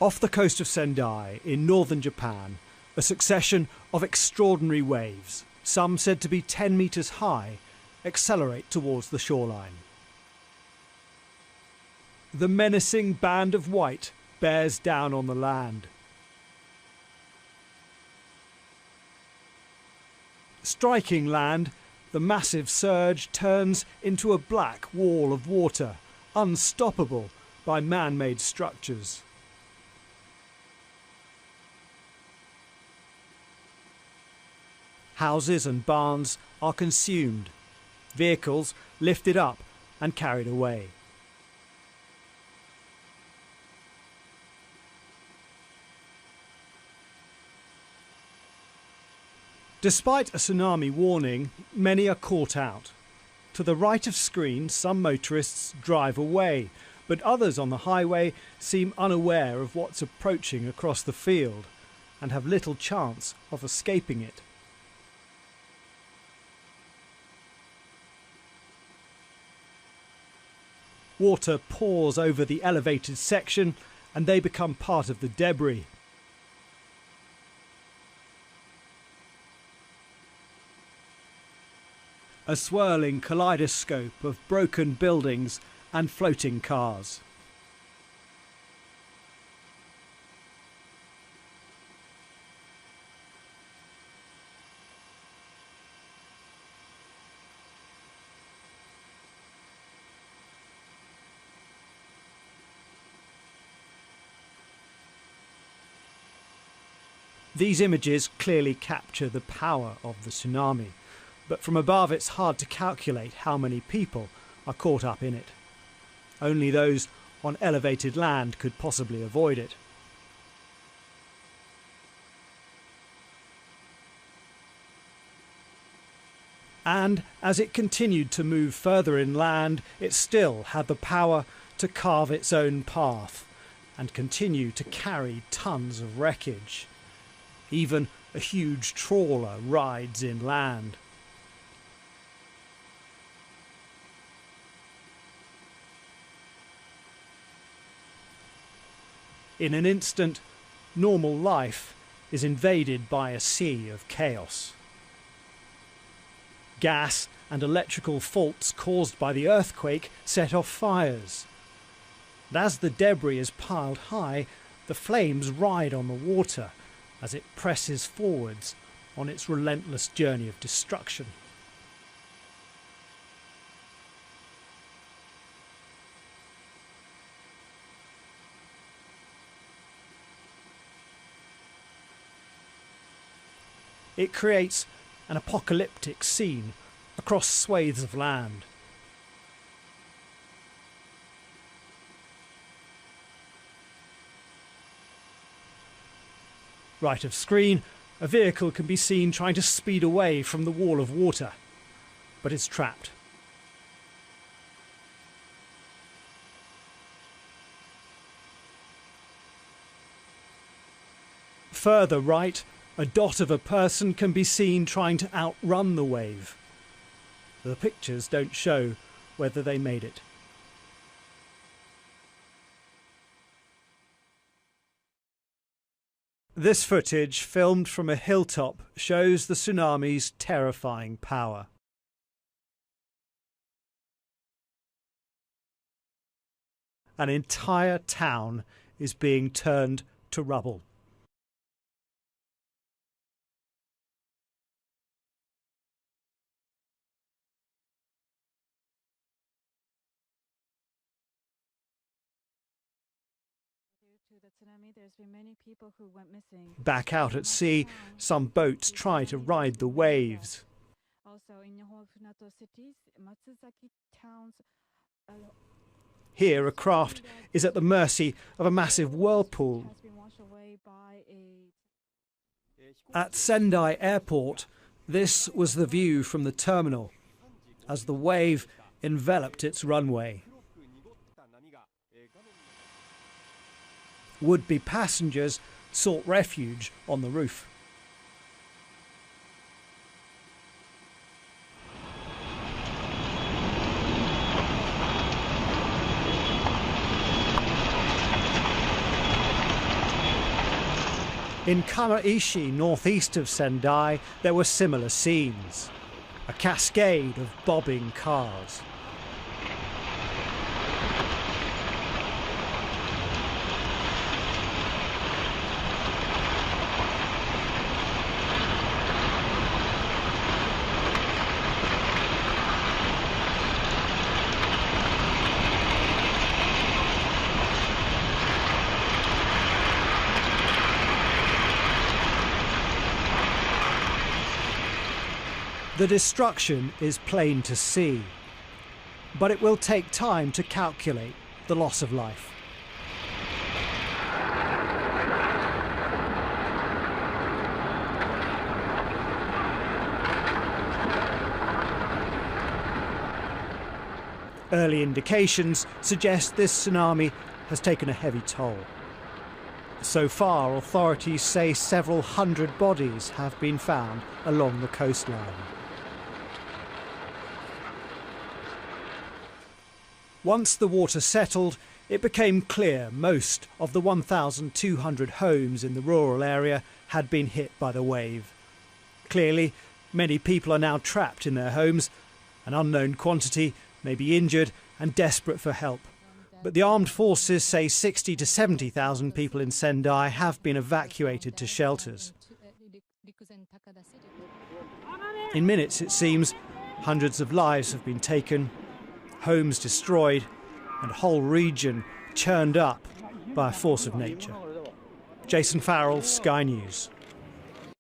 Off the coast of Sendai, in northern Japan, a succession of extraordinary waves, some said to be 10 metres high, accelerate towards the shoreline. The menacing band of white bears down on the land. Striking land, the massive surge turns into a black wall of water, unstoppable by man-made structures. Houses and barns are consumed, vehicles lifted up and carried away. Despite a tsunami warning, many are caught out. To the right of screen, some motorists drive away, but others on the highway seem unaware of what's approaching across the field and have little chance of escaping it. Water pours over the elevated section and they become part of the debris. A swirling kaleidoscope of broken buildings and floating cars. These images clearly capture the power of the tsunami, but from above it's hard to calculate how many people are caught up in it. Only those on elevated land could possibly avoid it. And as it continued to move further inland, it still had the power to carve its own path and continue to carry tons of wreckage. Even a huge trawler rides inland. In an instant, normal life is invaded by a sea of chaos. Gas and electrical faults caused by the earthquake set off fires. And as the debris is piled high, the flames ride on the water as it presses forwards on its relentless journey of destruction. It creates an apocalyptic scene across swathes of land. Right of screen, a vehicle can be seen trying to speed away from the wall of water, but is trapped. Further right, a dot of a person can be seen trying to outrun the wave. The pictures don't show whether they made it. This footage, filmed from a hilltop, shows the tsunami's terrifying power. An entire town is being turned to rubble. There's been many people who went missing. Back out at sea, some boats try to ride the waves. Also in Hofunato cities, Matsuzaki towns. Here, a craft is at the mercy of a massive whirlpool. At Sendai Airport, this was the view from the terminal, as the wave enveloped its runway. Would-be passengers sought refuge on the roof. In Kamaishi, northeast of Sendai, there were similar scenes. A cascade of bobbing cars. The destruction is plain to see, but it will take time to calculate the loss of life. Early indications suggest this tsunami has taken a heavy toll. So far, authorities say several hundred bodies have been found along the coastline. Once the water settled, it became clear most of the 1,200 homes in the rural area had been hit by the wave. Clearly, many people are now trapped in their homes. An unknown quantity may be injured and desperate for help. But the armed forces say 60 to 70,000 people in Sendai have been evacuated to shelters. In minutes, it seems, hundreds of lives have been taken, homes destroyed, and a whole region churned up by a force of nature. Jason Farrell, Sky News.